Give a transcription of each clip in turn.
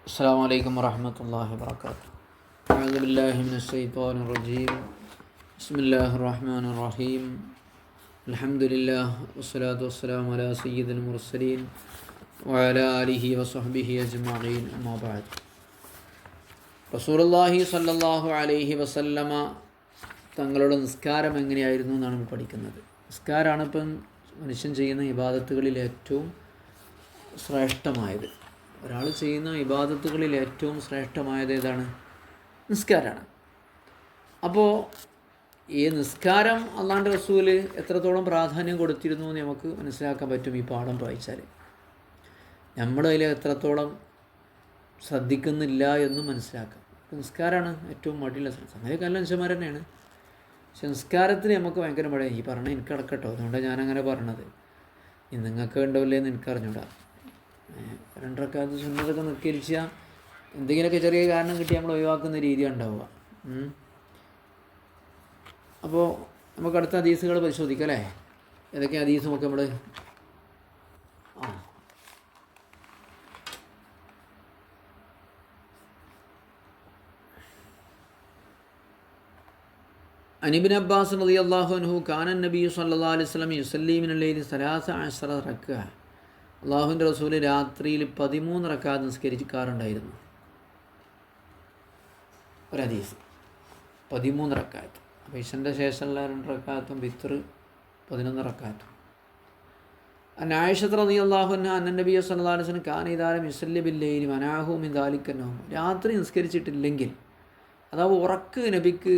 അസ്സലാമു അലൈക്കും വറഹ്മത്തുള്ളാഹി വബറകാതുഹു. അഊദു ബില്ലാഹി മിനശ് ശൈത്വാനിർ റജീം. ബിസ്മില്ലാഹിർ റഹ്മാനിർ റഹീം. അൽഹംദുലില്ലാഹ് വസ്സലാത്തു വസ്സലാമു അലാ സയ്യിദിൽ മുർസലീൻ വഅലാ ആലിഹി വസഹ്ബിഹി അജ്മഈൻ. അമ്മാ ബഅദ്. റസൂലുള്ളാഹി സ്വല്ലല്ലാഹു അലൈഹി വസല്ലമ തങ്ങളുടെ നിസ്കാരം എങ്ങനെയായിരുന്നു എന്നാണ് നമ്മൾ പഠിക്കുന്നത്. നിസ്കാരമാണ് ഇപ്പം മനുഷ്യൻ ചെയ്യുന്ന ഇബാദത്തുകളിൽ ഏറ്റവും ശ്രേഷ്ഠമായത്. ഒരാൾ ചെയ്യുന്ന ഇബാദത്തുകളിൽ ഏറ്റവും ശ്രേഷ്ഠമായത് ഏതാണ്? നിസ്കാരമാണ്. അപ്പോൾ ഈ നിസ്കാരം അള്ളാഹുവിൻ്റെ റസൂല് എത്രത്തോളം പ്രാധാന്യം കൊടുത്തിരുന്നു എന്ന് നമുക്ക് മനസ്സിലാക്കാൻ പറ്റും ഈ പാഠം വായിച്ചാൽ. നമ്മളതിൽ എത്രത്തോളം ശ്രദ്ധിക്കുന്നില്ല എന്നും മനസ്സിലാക്കാം. നിസ്കാരമാണ് ഏറ്റവും മടിയുള്ള സംഗതിയൊക്കെ നല്ല മനുഷ്യന്മാർ തന്നെയാണ്. പക്ഷെ നിസ്കാരത്തിന് നമുക്ക് ഭയങ്കര മടിയാണ്. ഈ പറഞ്ഞ എനിക്ക് അടക്കട്ടോ, അതുകൊണ്ടാണ് ഞാനങ്ങനെ പറഞ്ഞത്. നിങ്ങൾക്ക് ഉണ്ടാവില്ലേന്ന് എനിക്കറിഞ്ഞൂടാ. രണ്ടരക്കാലത്ത് സുന്നത്തൊക്കെ നിസ്കരിച്ചാൽ എന്തെങ്കിലുമൊക്കെ ചെറിയ കാരണം കിട്ടി നമ്മൾ ഒഴിവാക്കുന്ന രീതിയാണ് ഉണ്ടാവുക. അപ്പോൾ നമുക്ക് അടുത്ത ഹദീസുകൾ പരിശോധിക്കാം അല്ലേ? ഏതൊക്കെ ഹദീസ് നമുക്ക് നമ്മൾ عن ابن عباس رضي الله عنه كان النبي صلى الله عليه وسلم يصلي من الليل 13 ركعة. അള്ളാഹുവിൻ്റെ റസൂല് രാത്രിയിൽ 13 റക്അത്ത് നിസ്കരിക്കാറുണ്ടായിരുന്നു. ഒരു ഹദീസ് 13 റക്അത്ത്. അപ്പോൾ ഇശൻ്റെ ശേഷമുള്ള 2 റക്അത്തും വിത്ർ 11 റക്അത്തും. ആയിഷത്ത് റളിയല്ലാഹു അൻഹാ അന്ന നബിയ സല്ലല്ലാഹു അലൈഹി വസല്ലം കാന ഇദാ ലം യുസല്ലി ബില്ലൈലി വനാഹു മിൻ ദാലിക നൗം. രാത്രി നിസ്കരിച്ചിട്ടില്ലെങ്കിൽ, അതാവ് ഉറക്ക് നബിക്ക്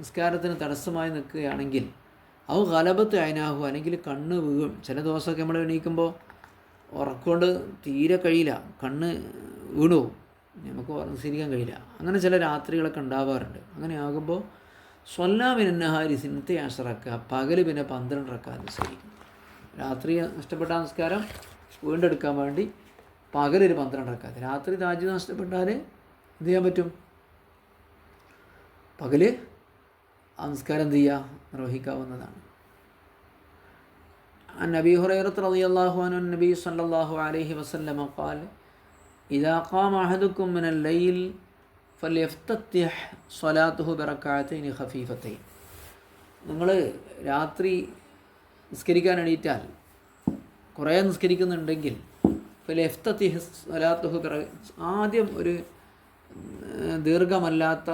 നിസ്കാരത്തിന് തടസ്സമായി നിൽക്കുകയാണെങ്കിൽ, അത് ഗലബത്ത് അയനാഹു, അല്ലെങ്കിൽ കണ്ണ് വീഴും. ചില ദിവസമൊക്കെ നമ്മൾ എണീക്കുമ്പോൾ ഉറക്കൊണ്ട് തീരെ കഴിയില്ല, കണ്ണ് വീണു, നമുക്ക് നിസ്കരിക്കാൻ കഴിയില്ല. അങ്ങനെ ചില രാത്രികളൊക്കെ ഉണ്ടാവാറുണ്ട്. അങ്ങനെ ആകുമ്പോൾ സ്വല്ലാമിനഹാരി സിൻത്തെ അഷറക്ക, പകൽ പിന്നെ 12 റക്അത്ത് നിസ്കരിക്കും. രാത്രി നഷ്ടപ്പെട്ട നമസ്കാരം വീണ്ടെടുക്കാൻ വേണ്ടി പകലൊരു 12 റക്അത്ത്. രാത്രി താജ്ജുദ് നഷ്ടപ്പെട്ടാൽ എന്ത് ചെയ്യാൻ പറ്റും? പകൽ ആ നിസ്കാരം എന്ത് ചെയ്യുക? നിർവഹിക്കാവുന്നതാണ്. عن أبي هريرة رضي الله عنه النبي صلى الله عليه وسلم قال إذا قام أحدكم من الليل فليفتتح صلاته بركعتين خفيفتين. നിങ്ങൾ രാത്രി നിസ്കരിക്കാൻ എണീറ്റാൽ, കുറേ നിസ്കരിക്കുന്നുണ്ടെങ്കിൽ, ഫലയഫ്തത്തിഹ് സ്വലാത്തുഹു, ആദ്യം ഒരു ദീർഘമല്ലാത്ത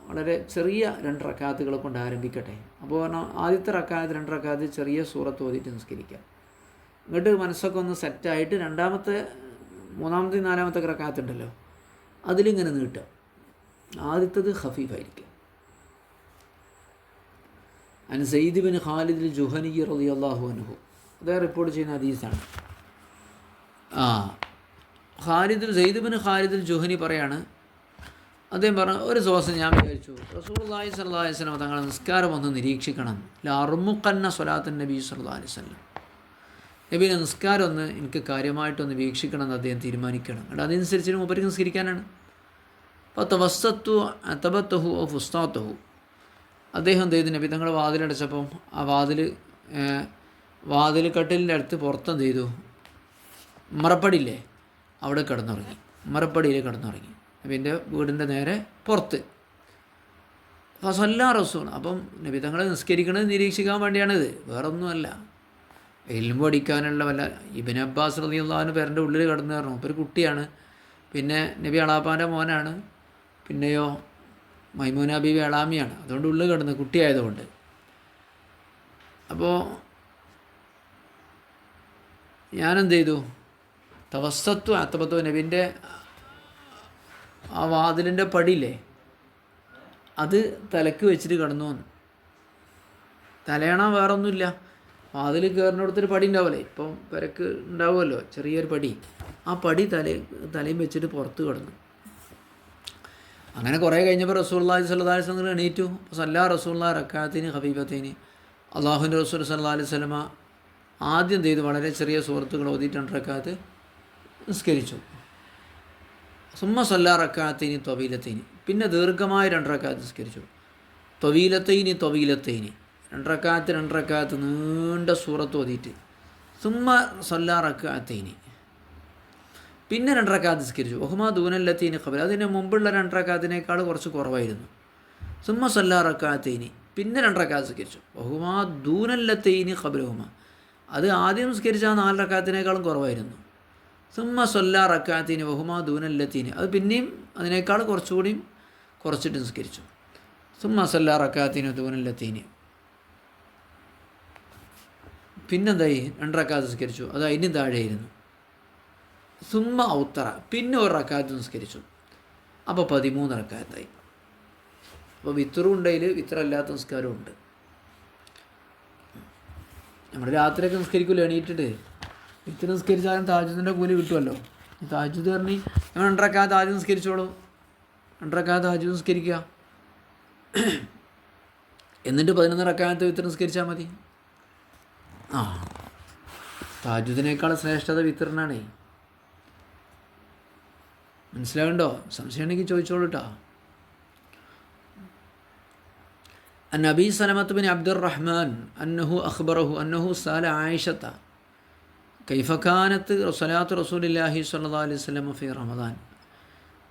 വളരെ ചെറിയ 2 റക്അത്തുകൾ കൊണ്ട് ആരംഭിക്കട്ടെ. അപ്പോൾ ആദ്യത്തെ റക്അത്ത് 2 റക്അത്ത് ചെറിയ സൂറത്ത് ഓതിയിട്ട് നിസ്കരിക്കാം. എന്നിട്ട് മനസ്സൊക്കെ ഒന്ന് സെറ്റായിട്ട് മൂന്നാമത്തെ 4മത്തെ റക്അത്ത് ഉണ്ടല്ലോ, അതിലിങ്ങനെ നീട്ടുക. ആദ്യത്തേത് ഖഫീഫായിരിക്കും. അൻ സയ്യിദ് ബിൻ ഖാലിദ് ജുഹനി റളിയല്ലാഹു അൻഹു, അദ്ദേഹം റിപ്പോർട്ട് ചെയ്യുന്ന ഹദീസാണ്. സയ്യിദ് ബിൻ ഖാലിദ് ജുഹനി പറയാണ്, അദ്ദേഹം പറഞ്ഞു, ഒരു ദിവസം ഞാൻ വിചാരിച്ചു റസൂലുള്ളാഹി സ്വല്ലല്ലാഹു അലൈഹി വസല്ലം തങ്ങളുടെ നിസ്കാരം ഒന്ന് നിരീക്ഷിക്കണം. ലഅർമുഖന്ന സ്വലാത്തുൻ നബി സ്വല്ലല്ലാഹു അലൈഹി വസല്ലം, നബിയുടെ നിസ്കാരം ഒന്ന് എനിക്ക് കാര്യമായിട്ടൊന്ന് വീക്ഷിക്കണം എന്ന് അദ്ദേഹം തീരുമാനിക്കണം. എന്നിട്ട് അതനുസരിച്ച് മൂപ്പർക്ക് നിസ്കരിക്കാനാണ്. അപ്പോൾ തവസ്സത്തു അതബത്തഹു ഓ ഫുസ്താത്തഹു, അദ്ദേഹം എന്ത് ചെയ്തു? നബി തങ്ങൾ വാതിലടച്ചപ്പം ആ വാതിൽ കട്ടിലിൻ്റെ അടുത്ത് പുറത്തെന്ത് ചെയ്തു? മറപ്പടിയില്ലേ, അവിടെ കിടന്നുറങ്ങി. മറപ്പടിയിൽ കിടന്നുറങ്ങി, നബീൻ്റെ വീടിൻ്റെ നേരെ പുറത്ത്. ഫസല്ല റസൂൽ, അപ്പം നബി തങ്ങളെ നിസ്കരിക്കണത് നിരീക്ഷിക്കാൻ വേണ്ടിയാണിത്, വേറൊന്നുമല്ല. ഇൽമു പഠിക്കാനുള്ള വല്ല. ഇബ്നു അബ്ബാസ് റളിയല്ലാഹു അൻഹു പേരൻ്റെ ഉള്ളിൽ കിടന്നു പറഞ്ഞു. അപ്പോൾ ഒരു കുട്ടിയാണ്, പിന്നെ നബി അളാപ്പാൻ്റെ മോനാണ്, പിന്നെയോ മൈമൂന ബീവി അളാമിയാണ്. അതുകൊണ്ട് ഉള്ളിൽ കിടന്ന്, കുട്ടിയായതുകൊണ്ട്. അപ്പോൾ ഞാനെന്ത് ചെയ്തു? തവസ്സത്തു അത്തബത്തു, നബീൻ്റെ ആ വാതിലിൻ്റെ പടിയില്ലേ, അത് തലക്ക് വെച്ചിട്ട് കിടന്നു വന്നു. തലയണ വേറൊന്നുമില്ല, വാതിൽ കയറിനടുത്തൊരു പടി ഉണ്ടാവില്ലേ, ഇപ്പം പെരക്ക് ഉണ്ടാവുമല്ലോ ചെറിയൊരു പടി, ആ പടി തലയും വെച്ചിട്ട് പുറത്ത് കിടന്നു. അങ്ങനെ കുറേ കഴിഞ്ഞപ്പോൾ റസൂലുള്ളാഹി സ്വല്ലല്ലാഹു അലൈഹി വസല്ലം എണീറ്റു. സല്ലാ റസൂലുള്ളാഹി റക്അത്തൈനി ഖഫീഫത്തൈനി, അള്ളാഹുവിൻ്റെ റസൂൽ സ്വല്ലല്ലാഹു അലൈഹി വസല്ലം ആദ്യം ചെയ്തു വളരെ ചെറിയ സൂറത്തുകൾ ഓതിയിട്ട് 2 റക്അത്ത് നിസ്കരിച്ചു. സുമ്മ സല്ലാ റക്അത്തൈനി ത്വവീലത്തൈനി, പിന്നെ ദീർഘമായ 2 റക്അത്ത് നിസ്കരിച്ചു. ത്വവീലത്തൈനി 2 റക്അത്ത് നീണ്ട സൂറത്ത് ഓതിയിട്ട്. സുമ്മ സല്ലാ റക്അത്തൈനി, പിന്നെ 2 റക്അത്ത് നിസ്കരിച്ചു. വഹുമാ ദൂനല്ലത്തീനി ഖബല, അതിന് മുമ്പുള്ള 2 റക്അത്തിനേക്കാൾ കുറച്ച് കുറവായിരുന്നു. സുമ്മ സല്ലാ റക്അത്തൈനി, പിന്നെ 2 റക്അത്ത് നിസ്കരിച്ചു. വഹുമാ ദൂനല്ലത്തൈനി ഖബലഹുമ, അത് ആദ്യം നിസ്കരിച്ച 4 റക്അത്തിനേക്കാളും കുറവായിരുന്നു. സുമ്മ സല്ലാ റക്അത്തൈനി വഹുമാ ദൂനല്ലത്തൈനി, അത് പിന്നെയും അതിനേക്കാൾ കുറച്ചുകൂടിയും കുറച്ചിട്ട് നിസ്കരിച്ചു. സുമ്മ സല്ലാ റക്അത്തൈനി ദൂനല്ലത്തൈനി, പിന്നെന്തായി 2 റക്അത്ത് നിസ്കരിച്ചു, അത് അതിന് താഴെയായിരുന്നു. സുമ്മ ഔത്തറ, പിന്നെ 1 റക്അത്ത് നിസ്കരിച്ചു. അപ്പോൾ 13 റക്അത്തായി. അപ്പോൾ വിത്തറും ഉണ്ടെങ്കിൽ വിത്തറല്ലാത്ത നിസ്കാരവും ഉണ്ട്. നമ്മൾ രാത്രിയൊക്കെ നിസ്കരിക്കില്ല, എണീറ്റിട്ട് വിത്തർ നിസ്കരിച്ചാലും താജുദിൻ്റെ കൂലി കിട്ടുമല്ലോ. താജുദ് പറഞ്ഞ് നമ്മൾ 2 റക്അത്ത് ആദ്യം നിസ്കരിച്ചോളൂ, 2 റക്അത്ത് താജുദ് നിസ്കരിക്കുക, എന്നിട്ട് 11 റക്അത്ത് വിത്തർ നിസ്കരിച്ചാൽ മതി. താജുദിനേക്കാൾ ശ്രേഷ്ഠത വിത്തറിനാണേ. മനസ്സിലാകണ്ടോ? സംശയം ഉണ്ടെങ്കിൽ ചോദിച്ചോളൂ കേട്ടോ. അൻ അബീ സലമത്ത് ബിൻ അബ്ദുറഹ്മാൻ അന്നഹു അഖ്ബറഹു അന്നഹു സഅല ആയിഷത കൈഫ കാനത്ത് സ്വലാത്തു റസൂലില്ലാഹി സ്വല്ലല്ലാഹു അലൈഹി വസല്ലം ഫി റമദാൻ.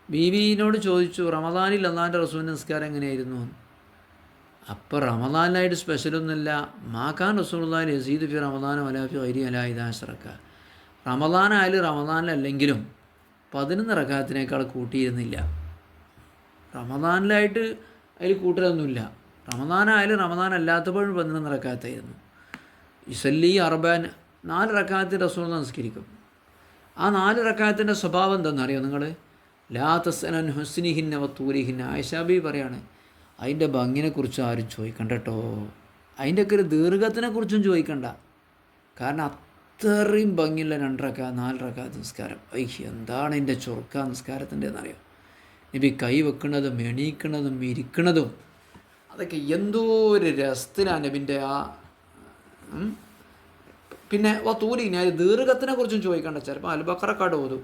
ബീവിയോട് ചോദിച്ചു റമദാനിൽ അല്ലാഹുവിൻ്റെ റസൂലിൻ്റെ നിസ്കാരം എങ്ങനെയായിരുന്നു. അപ്പോൾ റമദാനിലായിട്ട് സ്പെഷ്യലൊന്നുമില്ല. മാക്കാൻ റസൂലുള്ളാഹി യസീദ് ഫി റമദാൻ വലാ ഫി ഗൈരി അലാ ഇദാ അശ്റക, റമദാനായാലും റമദാനിലല്ലെങ്കിലും 11 റക്അത്തിനേക്കാൾ കൂട്ടിയിരുന്നില്ല. റമദാനിലായിട്ട് അതിൽ കൂട്ടലൊന്നുമില്ല. റമദാനായാലും റമദാൻ അല്ലാത്തപ്പോഴും 11 റക്അത്തായിരുന്നു. ഇസല്ലി അർബാൻ, 4 റക്അത്ത് റസൂൽ നമസ്കരിക്കും. ആ 4 റക്അത്തിൻ്റെ സ്വഭാവം എന്താണെന്നറിയോ നിങ്ങൾ? ലാ തസ്അലൻ ഹുസ്നിഹിന്ന വത്തൂലിഹിന്ന. ആയിഷാ ബീവി പറയാണ്, അതിൻ്റെ ഭംഗിനെക്കുറിച്ച് ആരും ചോദിക്കണ്ട കേട്ടോ, അതിൻ്റെയൊക്കെ ഒരു ദീർഘത്തിനെക്കുറിച്ചും ചോദിക്കണ്ട. കാരണം അത്രയും ഭംഗിയുള്ള 2 റക്അത്ത് 4 റക്അത്ത് നിസ്കാരം. എന്താണ് അതിൻ്റെ ചൊറുക്ക നിസ്കാരത്തിൻ്റെ എന്നറിയോ? നബി കൈ വെക്കുന്നതും എണീക്കുന്നതും ഇരിക്കുന്നതും അതൊക്കെ എന്തോ ഒരു രസത്തിലാണ് നബിൻ്റെ ആ. പിന്നെ തൂലിന് ദീർഘത്തിനെ കുറിച്ചും ചോദിക്കണ്ട. ചിലപ്പോൾ അൽബക്കറക്കാട് ഓതും,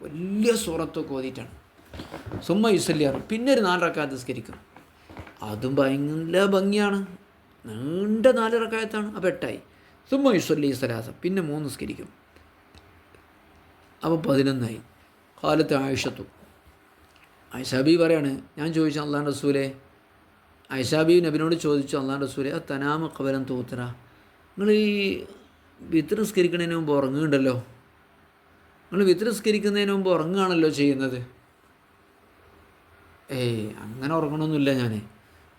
വലിയ സൂറത്തൊക്കെ ഓതിയിട്ടാണ്. സുമ്മ യുസല്ലിയാറും, പിന്നെ ഒരു 4 റക്അത്ത് നിസ്കരിക്കും. അതും ഭയങ്കര ഭംഗിയാണ്, നീണ്ട 4 റക്അത്താണ്. അപ്പോൾ 8ആയി. സുമ്മ യുസല്ലി സലാസ, പിന്നെ 3 നിസ്കരിക്കും. അപ്പോൾ 11ആയി. ഖാലത്ത് ആയിഷത്തു, ആയിഷാ ബീവി പറയാണ്, ഞാൻ ചോദിച്ചു അല്ലാഹുവിൻ്റെ റസൂലേ, ആയിഷാ ബീവി നബിനോട് ചോദിച്ചു, അല്ലാഹുവിൻ്റെ റസൂലേ ആ തനാമ ഖബലൻ തൂത്തറ, നിങ്ങൾ ഈ വിത്ർ നിസ്കരിക്കുന്നതിന് മുമ്പ് ഉറങ്ങുന്നുണ്ടല്ലോ, നിങ്ങൾ വിത്ർ നിസ്കരിക്കുന്നതിന് മുമ്പ് ഉറങ്ങുകയാണല്ലോ ചെയ്യുന്നത്. അങ്ങനെ ഉറങ്ങണമെന്നില്ല ഞാൻ.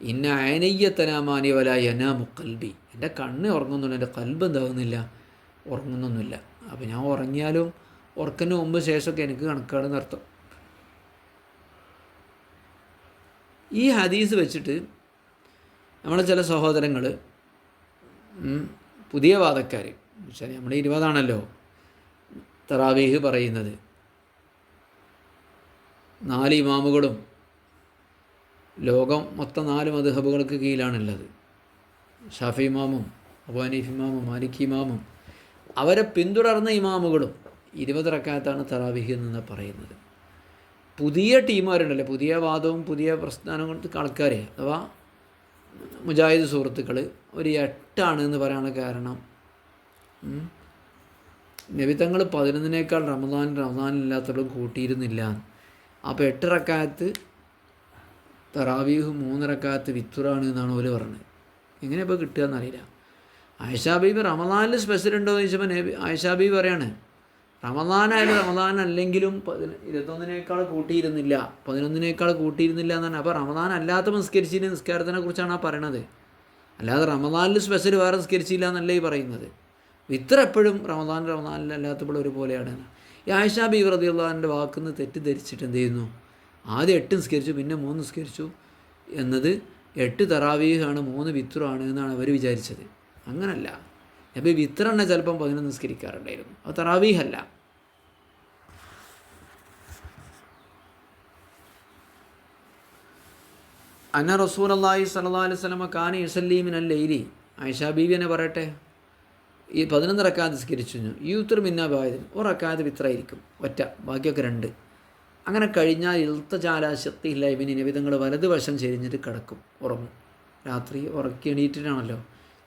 ഇന്ന അയനയ്യത്തനാമാനി വല യനാമു ഖൽബി, എൻ്റെ കണ്ണ് ഉറങ്ങുന്നുണ്ട്, എൻ്റെ കൽബ് എന്താകുന്നില്ല, ഉറങ്ങുന്നൊന്നുമില്ല. അപ്പോൾ ഞാൻ ഉറങ്ങിയാലും ഉറക്കത്തിന് മുമ്പ് ശേഷമൊക്കെ എനിക്ക് കണക്കാണെന്ന് അർത്ഥം. ഈ ഹദീസ് വെച്ചിട്ട് നമ്മളെ ചില സഹോദരങ്ങൾ, പുതിയ വാദക്കാർ, ശരി നമ്മൾ 20 തറാവീഹ് പറയുന്നത്, 4 ഇമാമുകളും ലോകം മൊത്തം 4 മദ്ഹബുകൾക്ക് കീഴിലാണുള്ളത്. ഷാഫി ഇമാമും അബൂ ഹനീഫ് ഇമാമും മാലിക് ഇമാമും അവരെ പിന്തുടർന്ന ഇമാമുകളും 20 റക്അത്താണ് തറാവീഹ് എന്ന് പറയുന്നത്. പുതിയ ടീമുകാരുണ്ടല്ലോ, പുതിയ വാദവും പുതിയ പ്രസ്ഥാനങ്ങൾക്ക് ആൾക്കാർ, അഥവാ മുജാഹിദ് സുഹൃത്തുക്കൾ, ഒരു 8 എന്ന് പറയാനുള്ള കാരണം നബി തങ്ങൾ 11 റമദാനില്ലാത്തവരും കൂട്ടിയിരുന്നില്ല. അപ്പോൾ 8 റക്അത്ത് തറാവീഹ് 3 റക്അത്ത് വിത്തുറാണ് എന്നാണ് അവർ പറഞ്ഞത്. എങ്ങനെ ഇപ്പോൾ കിട്ടുക എന്നറിയില്ല. ആയിഷാ ബീബി റമദാനിൽ സ്പെഷ്യൽ ഉണ്ടോ എന്ന് ചോദിച്ചപ്പോൾ ആയിഷാ ബീബി പറയാണ്, റമദാനായാലും റമദാനല്ലെങ്കിലും 21 കൂട്ടിയിരുന്നില്ല, 11 കൂട്ടിയിരുന്നില്ല എന്നാണ്. അപ്പോൾ റമദാൻ അല്ലാത്ത നിസ്കരിച്ചില്ല നിസ്കാരത്തിനെ കുറിച്ചാണ് ആ പറയണത്. അല്ലാതെ റമദാനിൽ സ്പെഷ്യൽ വേറെ നിസ്കരിച്ചില്ല എന്നല്ലേ ഈ പറയുന്നത്. വിത്തർ എപ്പോഴും റമദാനിലല്ലാത്തപ്പോൾ ഒരുപോലെയാണ്. ഈ ആയിഷാ ബീബി റളിയല്ലാഹുവിൻ്റെ വാക്കുന്ന് തെറ്റിദ്ധരിച്ചിട്ട് എന്ത് ചെയ്യുന്നു, ആദ്യം 8 നിസ്കരിച്ചു, പിന്നെ 3 നിസ്കരിച്ചു എന്നത് 8 തറാവീഹാണ് 3 വിത്തറാണ് എന്നാണ് അവർ വിചാരിച്ചത്. അങ്ങനല്ല. അപ്പോൾ വിത്തർ തന്നെ ചിലപ്പം 11 നിസ്കരിക്കാറുണ്ടായിരുന്നു, അത് തറാവീഹല്ല. അന്ന റസൂലുള്ളാഹി സ്വല്ലല്ലാഹു അലൈഹി വസല്ലം കാന യുസല്ലി മിനൽ ലൈലി, ആയിഷാ ബീവി തന്നെ പറയട്ടെ, ഈ 11 റക്അത്ത് നിസ്കരിച്ചു, യൂത്തർ മിന്നാ ബായതിൻ, 1 റക്അത്ത് വിത്തറായിരിക്കും, ഒറ്റ, ബാക്കിയൊക്കെ 2. അങ്ങനെ കഴിഞ്ഞാൽ ഇൽത്തജാലാശക്തി ലൈബിന് നബിതങ്ങൾ വലതുവശം ചെരിഞ്ഞിട്ട് കിടക്കും, ഉറങ്ങും. രാത്രി ഉറക്കി എണീറ്റിട്ടാണല്ലോ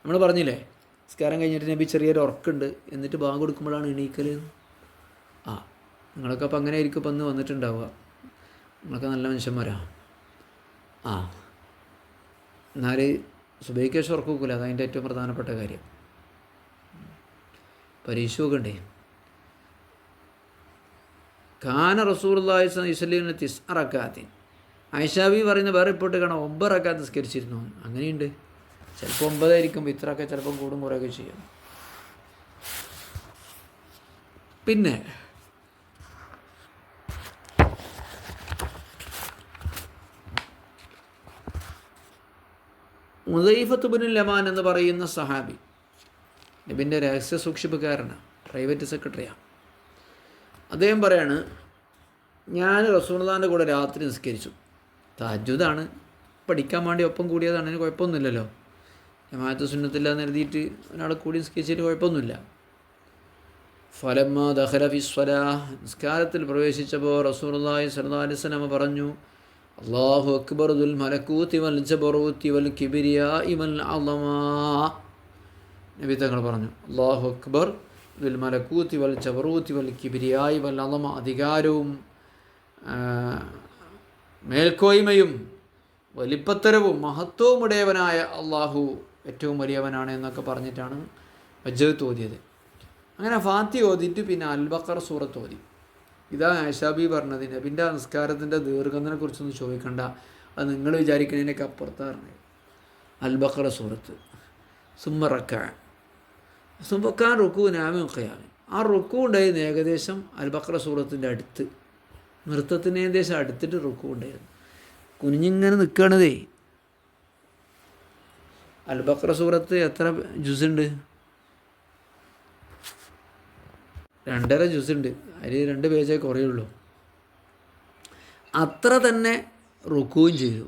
നമ്മൾ പറഞ്ഞില്ലേ, നിസ്കാരം കഴിഞ്ഞിട്ട് നബി ചെറിയൊരു ഉറക്കുണ്ട്, എന്നിട്ട് ബാങ്ക് കൊടുക്കുമ്പോഴാണ് എണീക്കൽ. നിങ്ങളൊക്കെ അപ്പം അങ്ങനെ ആയിരിക്കും ഇപ്പം അന്ന് വന്നിട്ടുണ്ടാവുക. നിങ്ങളൊക്കെ നല്ല മനുഷ്യന്മാരാണ്. എന്നാൽ സുബഹിക്ക് ശേഷം ഉറക്കം വെക്കില്ല. അതതിൻ്റെ ഏറ്റവും പ്രധാനപ്പെട്ട കാര്യം. പരീക്ഷ നോക്കണ്ടേ. ഖാന റസൂലുള്ളാഹി യുസല്ലി തിസ്അ റക്അത്തിൻ. ആയിഷാബി പറയുന്ന വേറെ റിപ്പോർട്ട് കാണാം 9 റക്അത്ത് നിസ്കരിച്ചിരുന്നു. അങ്ങനെയുണ്ട്. ചിലപ്പോൾ 9 ആയിരിക്കും, ഇത്രയൊക്കെ ചിലപ്പം കൂടും കുറേയൊക്കെ ചെയ്യും. പിന്നെ മുദൈഫത്ത് ഇബ്നുൽ യമാൻ എന്ന് പറയുന്ന സഹാബി നബിൻ്റെ രഹസ്യ സൂക്ഷിപ്പുകാരനാണ്, പ്രൈവറ്റ് സെക്രട്ടറിയാണ്. അദ്ദേഹം പറയാണ്, ഞാൻ റസൂലുള്ളാഹിൻ്റെ കൂടെ രാത്രി നിസ്കരിച്ചു. തഹജ്ജുദാണ്, പഠിക്കാൻ വേണ്ടി ഒപ്പം കൂടിയതാണ്, അതിന് കുഴപ്പമൊന്നുമില്ലല്ലോ. ജമാഅത്ത് സുന്നത്തില്ലാന്ന് എഴുതിയിട്ട് ഒരാളെ കൂടി നിസ്കരിച്ചിട്ട് കുഴപ്പമൊന്നുമില്ല. ഫലമ്മ ദഖല ഫി സ്വലാഹ്, നിസ്കാരത്തിൽ പ്രവേശിച്ചപ്പോൾ റസൂലുള്ളാഹി സ്വല്ലല്ലാഹു അലൈഹി വസല്ലം പറഞ്ഞു, അല്ലാഹു അക്ബർ ദുൽ മലക്കൂതി വൽ ജബറൂതി വൽ കിബ്രിയാഇ വൽ അളമാ. നബി തങ്ങൾ പറഞ്ഞു, അല്ലാഹു അക്ബർ ദുൽ മലക്കൂതി വൽ ജബറൂതി വൽ കിബ്രിയാഇ വൽ അളമ, അധികാരവും മേൽക്കോയ്മയും വലിപ്പത്തരവും മഹത്വവും ഉടയവനായ അള്ളാഹു ഏറ്റവും വലിയവനാണ് എന്നൊക്കെ പറഞ്ഞിട്ടാണ് വജ്ജത്ത് ഓതിയത്. അങ്ങനെ ഫാത്തി ഓതിയിട്ട് പിന്നെ അൽ ബഖറ സൂറത്ത് ഓതി. ഇതാ ആയിഷാബി പറഞ്ഞത്. നബിൻ്റെ നിസ്കാരത്തിൻ്റെ ദീർഘത്തിനെ കുറിച്ചൊന്നും ചോദിക്കണ്ട, അത് നിങ്ങൾ വിചാരിക്കുന്നതിനൊക്കെ അപ്പുറത്താണ്. അൽ ബഖറ സൂറത്ത് സുമ്മ റക്അ സുബക്കാൻ റുക്കു നാമി ഖിയാമി. ആ റുക്കു ഉണ്ടായിരുന്നു ഏകദേശം അൽ ബഖറ സൂറത്തിൻ്റെ അടുത്ത്, നൃത്തത്തിന് ഏകദേശം അടുത്തിട്ട് റുക്കു ഉണ്ടായിരുന്നു. കുനിഞ്ഞിങ്ങനെ നിൽക്കണതേ. അൽ ബഖറ സൂറത്ത് എത്ര ജുസുണ്ട്? 2.5 ജുസുണ്ട്. അതിൽ 2 പേജേ കുറയുള്ളൂ. അത്ര തന്നെ റുക്കുവും ചെയ്തു.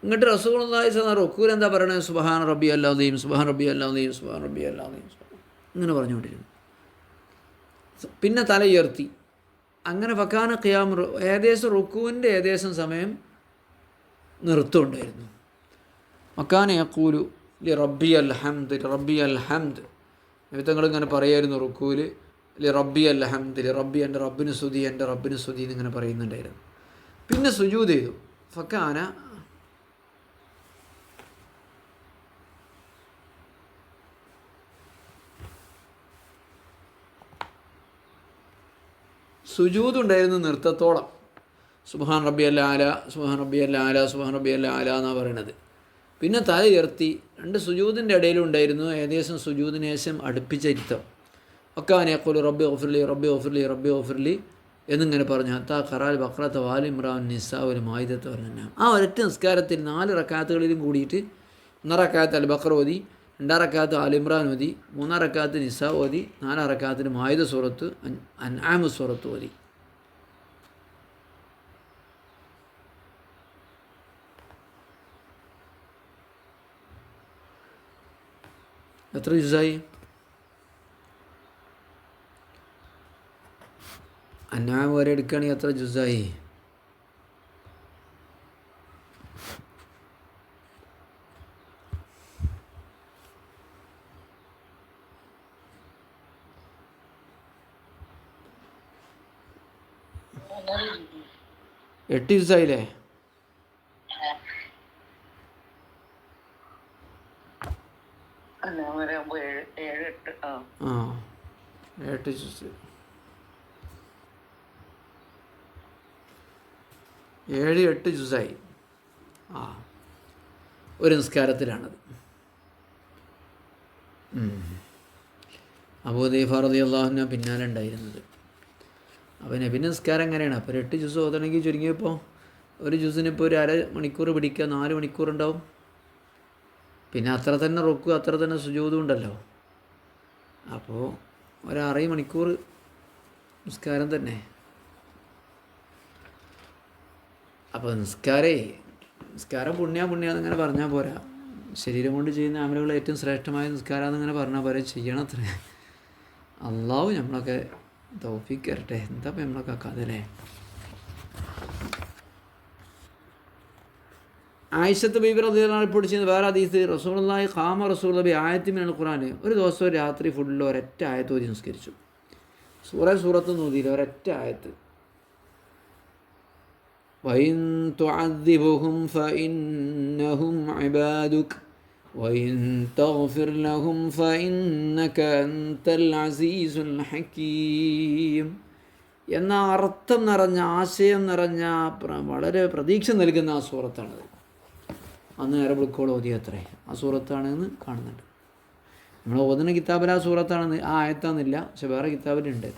ഇങ്ങോട്ട് റസൂലുള്ളാഹി സ്വല്ലല്ലാഹു അലൈഹി വസല്ലം റുക്കൂൽ എന്താ പറയണത്? സുബ്ഹാന റബ്ബിയൽ അസീം, സുബ്ഹാന റബ്ബിയൽ അസീം, സുബ്ഹാന റബ്ബിയൽ അസീം, ഇങ്ങനെ പറഞ്ഞുകൊണ്ടിരുന്നു. പിന്നെ തല ഉയർത്തി. അങ്ങനെ ഫക്കാന ഖിയാം, ഏകദേശം റുക്കുവിൻ്റെ ഏകദേശം സമയം നൃത്തമുണ്ടായിരുന്നു. മക്കാന യഖൂലു ലി റബ്ബി അൽ ഹംദ്, റബ്ബി അൽ ഹംദ്. നിമിത്തങ്ങളിങ്ങനെ പറയായിരുന്നു റുക്കൂൽ, ലി റബ്ബി അൽ ഹംദ്, ലി റബ്ബി, എൻ്റെ റബ്ബിന് സ്തുതി, എൻ്റെ റബ്ബിന് സ്തുതി എന്നിങ്ങനെ പറയുന്നുണ്ടായിരുന്നു. പിന്നെ സുജൂദ് ചെയ്തു. ഫക്കാന സുജൂദ് ഉണ്ടായിരുന്നു നൃത്തത്തോളം. സുബ്ഹാൻ റബ്ബിയൽ ആല, സുബ്ഹാൻ റബ്ബിയൽ ആല, സുബ്ഹാൻ റബ്ബിയൽ ആല എന്നാണ് പറയണത്. പിന്നെ തല ഉയർത്തി. 2 സുജൂദിൻ്റെ ഇടയിലും ഉണ്ടായിരുന്നു ഏകദേശം സുജൂദിന് ശേഷം അടുപ്പിച്ചിരുത്തം. ഒക്കാനെ യഖൂലു റബ്ബി ഗഫിർലി, റബ്ബി ഗഫിർലി, റബ്ബി ഗഫിർലി എന്നിങ്ങനെ പറഞ്ഞു. ഹത്താ ഖറാൽ ബഖറത വാലി ഇമ്രാൻ നിസാ വൽ മായിദത വൽ അൻആം. ആ ഒരൊറ്റ നിസ്കാരത്തിൽ 4 റക്അത്തുകളിലും കൂടിയിട്ട് 1 റക്അത്ത് അൽ ബഖറ ഓതി, 2 റക്അത്ത് ആൽ ഇമ്രാൻ ഓതി, 3 റക്അത്ത് നിസാ ഓതി, 4 റക്അത്തിന് മായിദ സൂറത്ത്, അൻആം സൂറത്ത് ഓതി. എത്ര ജുസായി? അൻആം വരെ എടുക്കുകയാണെങ്കിൽ എത്ര ജുസായി? എട്ട് ജുസായില്ലേ? ആ 8 ജുസ്, 7-8 ജുസായി. ഒരു നിസ്കാരത്തിലാണത്. അബൂ ഹുദൈഫ റളിയല്ലാഹു അൻഹു പിന്നാലെ ഉണ്ടായിരുന്നത്. അപ്പോൾ നബിൻ്റെ നിസ്കാരം എങ്ങനെയാണ്? അപ്പോൾ 8 ജുസ് ഓതണമെങ്കിൽ ചുരുങ്ങിയപ്പോൾ ഒരു ജുസിനിപ്പോൾ ഒരു 1/2 മണിക്കൂർ പിടിക്കുക, 4 മണിക്കൂർ ഉണ്ടാവും. പിന്നെ അത്ര തന്നെ റുക്കു, അത്ര തന്നെ സുജൂദും ഉണ്ടല്ലോ. അപ്പോൾ ഒരു 6 മണിക്കൂർ നിസ്കാരം തന്നെ. അപ്പോൾ നിസ്കാരം പുണ്യാന്നിങ്ങനെ പറഞ്ഞാൽ പോരാ. ശരീരം കൊണ്ട് ചെയ്യുന്ന അമലുകൾ ഏറ്റവും ശ്രേഷ്ഠമായ നിസ്കാരമെന്നിങ്ങനെ പറഞ്ഞാൽ പോരാ, ചെയ്യണത്ര. അള്ളാഹു നമ്മളൊക്കെ തൗഫീഖ് തരട്ടെ. എന്താ ഇപ്പം നമ്മളൊക്കെ കഥല്ലേ. ആയിഷത്ത് ബീബി റളിയല്ലാഹു അൻഹ റിപ്പോർട്ട് ചെയ്യുന്ന വേറെ ഹദീസ്, റസൂലുള്ളാഹി ഖാമ റസൂലുള്ളാഹി ആയത്തി മിനൽ ഖുർആൻ, ഒരു ദിവസം രാത്രി ഫുള്ള് ഒരൊറ്റ ആയത്ത് ഓതി നിസ്കരിച്ചു. സൂറത്ത് നോദിയില്ല, ഒരൊറ്റ ആയത്ത്. وإن تعذبهم فإنهم عبادك وإن تغفر لهم فإنك أنت العزيز الحكيم എന്ന അർത്ഥം നിറഞ്ഞ, ആശയം നിറഞ്ഞ, വളരെ പ്രതീക്ഷ നൽകുന്ന ആ സൂറത്താണത്. അന്ന് അറബിക്കോളം ഓതിയത്രേ ആ സൂറത്താണെന്ന് കാണുന്നുണ്ട്. നമ്മൾ ഓതുന്ന കിതാബിൽ ആ സൂറത്താണെന്ന്, ആ ആയത്താണെന്നില്ല, പക്ഷെ വേറെ കിതാബിലുണ്ട്.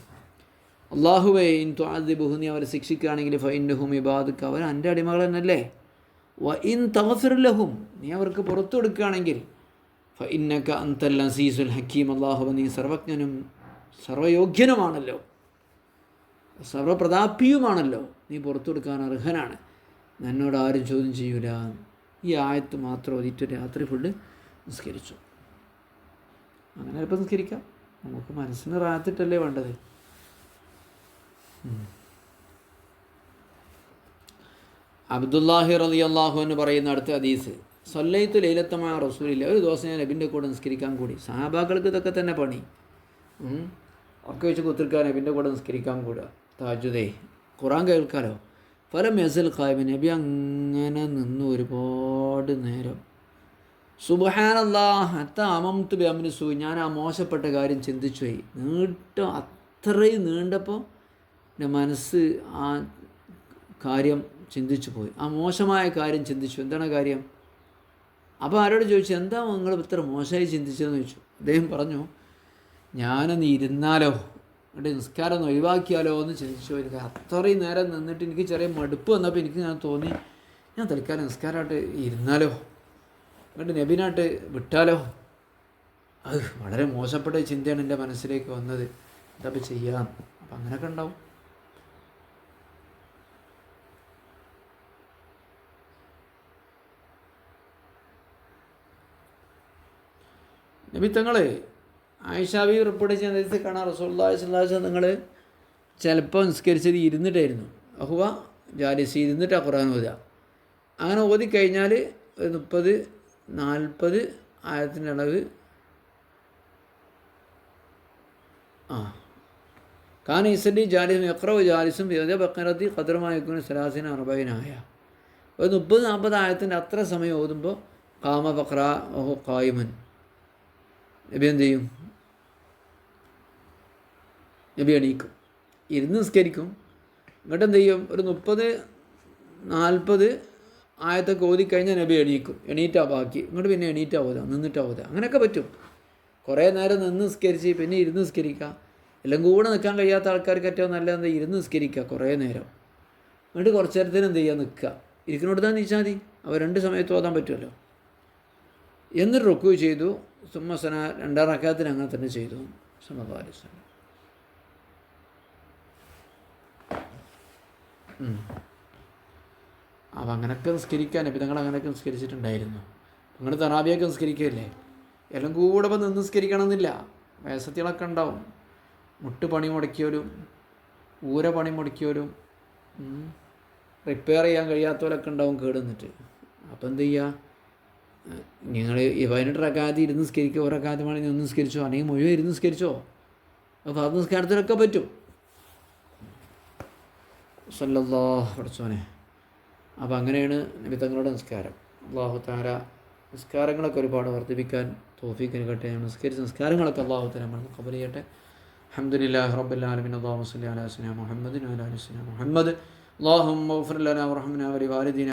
അള്ളാഹുവേ ഇൻ തുഅദ്ദിബുഹു, നീ അവരെ ശിക്ഷിക്കുകയാണെങ്കിൽ ഫഇന്നഹും ഇബാദുക, അവർ എൻ്റെ അടിമകൾ തന്നെയല്ലേ. വ ഇൻ തഗ്ഫിർ ലഹും, നീ അവർക്ക് പുറത്തു കൊടുക്കുകയാണെങ്കിൽ ഫഇന്നക അൻതൽ അസീസുൽ ഹക്കീം, അള്ളാഹുവേ നീ സർവജ്ഞനും സർവയോഗ്യനുമാണല്ലോ, സർവപ്രതാപിയുമാണല്ലോ, നീ പുറത്തു കൊടുക്കാൻ അർഹനാണ്, എന്നോട് ആരും ചോദ്യം ചെയ്യൂല. ഈ ആയത്ത് മാത്രം ഓതിയിട്ട് രാത്രി ഫുള്ള് നിസ്കരിച്ചു. അങ്ങനെ ഇപ്പം നിസ്കരിക്കാം, നമുക്ക് മനസ്സിന് റാഹത്തിട്ടല്ലേ വേണ്ടത്. അബ്ദുല്ലാഹി റളിയല്ലാഹു അൻഹു പറയുന്ന അടുത്ത ഹദീസ്, സല്ലൈതു ലൈലത്തമാ റസൂലില്ല, ഒരു ദിവസം ഞാൻ നബിൻ്റെ കൂടെ നിസ്കരിക്കാൻ കൂടി. സഹാബാക്കൾക്ക് ഇതൊക്കെ തന്നെ പണി, ഒക്കെ വെച്ച് കുത്തിരിക്കാൻ നബിൻ്റെ കൂടെ നിസ്കരിക്കാൻ കൂടുക, തഹജ്ജുദേ ഖുർആൻ കേൾക്കാലോ. ഫലം യസൽ ഖായിമ, നബി അങ്ങനെ നിന്നു ഒരുപാട് നേരം. സുബ്ഹാനല്ലാഹ് ഹത്താ അമംതു ബിഅംരി സൂ, ഞാൻ ആ മോശപ്പെട്ട കാര്യം ചിന്തിച്ചു പോയി. അത്രയും നീണ്ടപ്പോൾ എൻ്റെ മനസ്സ് ആ കാര്യം ചിന്തിച്ചു പോയി, ആ മോശമായ കാര്യം ചിന്തിച്ചു. എന്താണ് കാര്യം? അപ്പോൾ ആരോട് ചോദിച്ചു, എന്താ നിങ്ങൾ ഇത്ര മോശമായി ചിന്തിച്ചതെന്ന് ചോദിച്ചു. അദ്ദേഹം പറഞ്ഞു, ഞാനൊന്ന് ഇരുന്നാലോ, എന്നിട്ട് നിസ്കാരം ഒന്ന് ഒഴിവാക്കിയാലോ എന്ന് ചിന്തിച്ചു. എനിക്ക് അത്രയും നേരം നിന്നിട്ട് എനിക്ക് ചെറിയ മടുപ്പ് വന്നപ്പോൾ എനിക്ക് ഞാൻ തോന്നി, ഞാൻ തൽക്കാലം നിസ്കാരമായിട്ട് ഇരുന്നാലോ, എന്നിട്ട് നബിനായിട്ട് വിട്ടാലോ. അത് വളരെ മോശപ്പെട്ട ചിന്തയാണ് എൻ്റെ മനസ്സിലേക്ക് വന്നത്, എന്താ ഇപ്പം ചെയ്യാം. അപ്പം അങ്ങനെയൊക്കെ ഉണ്ടാവും. നബി തങ്ങൾ ആയിഷാബി റിപ്പോർട്ട് ചെയ്യുന്ന കാണാം, റസൂലുള്ളാഹി സ്വല്ലല്ലാഹു അലൈഹി വസല്ലം നിങ്ങൾ ചിലപ്പോൾ നിസ്കരിച്ചത് ഇരുന്നിട്ടായിരുന്നു. അഹുവ ജാലിസി, ഇരുന്നിട്ടാണ് ഖുർആൻ ഓതുക. അങ്ങനെ ഓതിക്കഴിഞ്ഞാൽ ഒരു 30-40 ആയത്തിൻ്റെ അളവ് കാന ഇസലി ജാലിസും യഖ്റഉ ജാലിസും ബഖറത്തി ഖദ്റുമായിക്കുന്ന സലാസിന 40 ആയ, ഒരു 30-40 ആയത്തിൻ്റെ അത്ര സമയം ഓതുമ്പോൾ ഖാമ ബഖറ ഓഹു ഖായിമൻ, നബി എന്ത് ചെയ്യും? നബി എണീക്കും, ഇരുന്ന് നിസ്കരിക്കും. എന്നിട്ട് എന്ത് ചെയ്യും? ഒരു 30-40 ആയത്തൊക്കെ ഓതിക്കഴിഞ്ഞാൽ നബി എണീക്കും, എണീറ്റാ ബാക്കി. ഇങ്ങോട്ട് പിന്നെ എണീറ്റാ ഓതാ, നിന്നിട്ടാ ഓതാ. അങ്ങനെയൊക്കെ പറ്റും. കുറേ നേരം നിന്ന് നിസ്കരിച്ച് പിന്നെ ഇരുന്ന് നിസ്കരിക്കുക. എല്ലാം കൂടെ നിൽക്കാൻ കഴിയാത്ത ആൾക്കാർക്ക് ഏറ്റവും നല്ലത് ഇരുന്ന് നിസ്കരിക്കുക കുറേ നേരം. എന്നിട്ട് കുറച്ച് നേരത്തിന് എന്ത് ചെയ്യുക? നിൽക്കുക. ഇരിക്കുന്നോട് തന്നെ നീച്ചാൽ മതി, അവ 2 സമയത്ത് ഓതാൻ പറ്റുമല്ലോ. എന്നിട്ട് റുക്കൂ ചെയ്തു. സുമ്മസന 2 റക്അത്തിന് അങ്ങനെ തന്നെ ചെയ്തു സല്ലല്ലാഹു അലൈഹി വസല്ലം. അപ്പം അങ്ങനെയൊക്കെ നിസ്കരിക്കാൻ നബി തങ്ങൾ അങ്ങനെയൊക്കെ നിസ്കരിച്ചിട്ടുണ്ടായിരുന്നു. നിങ്ങൾ തറാബിയൊക്കെ നിസ്കരിക്കുകയല്ലേ, എല്ലാം കൂടെ ഇപ്പം നിന്ന് നിസ്കരിക്കണമെന്നില്ല. വയസ്സത്തികളൊക്കെ ഉണ്ടാവും, മുട്ട് പണി മുടക്കിയവരും ഊര പണി മുടക്കിയവരും റിപ്പയർ ചെയ്യാൻ കഴിയാത്തവരൊക്കെ ഉണ്ടാവും കേടുന്നിട്ട്. അപ്പം എന്ത് ചെയ്യുക? നിങ്ങൾ 18 റക്അത്ത് ഇരുന്ന് നിസ്കരിക്കുക, 1 റക്അത്ത് വേണമെങ്കിൽ നിന്ന് നിസ്കരിച്ചോ, അല്ലെങ്കിൽ മുഴുവൻ ഇരുന്ന് നിസ്കരിച്ചോ. അപ്പോൾ അത് നിസ്കാരത്തിലൊക്കെ പറ്റും. സല്ലല്ലാഹു പഠിച്ചോനെ. അപ്പോൾ അങ്ങനെയാണ് നബി തങ്ങളുടെ നിസ്കാരം. അല്ലാഹു തആല നിസ്കാരങ്ങളൊക്കെ ഒരുപാട് വർദ്ധിപ്പിക്കാൻ തൗഫീഖ് നൽകട്ടെ. നിസ്കരിച്ച നിസ്കാരങ്ങളൊക്കെ അല്ലാഹു തആല നമ്മൾ ഖബൂൽ ചെയ്യട്ടെ. അൽഹംദുലില്ലാഹി റബ്ബിൽ ആലമീൻ. അല്ലാഹുമ്മ സ്വല്ലി അലാ സയ്യിദിനാ മുഹമ്മദിൻ വഅലാ ആലി സയ്യിദിനാ മുഹമ്മദ്. അല്ലാഹുമ്മഗ്ഫിർ ലനാ വർഹംനാ വലിവാലിദീനാ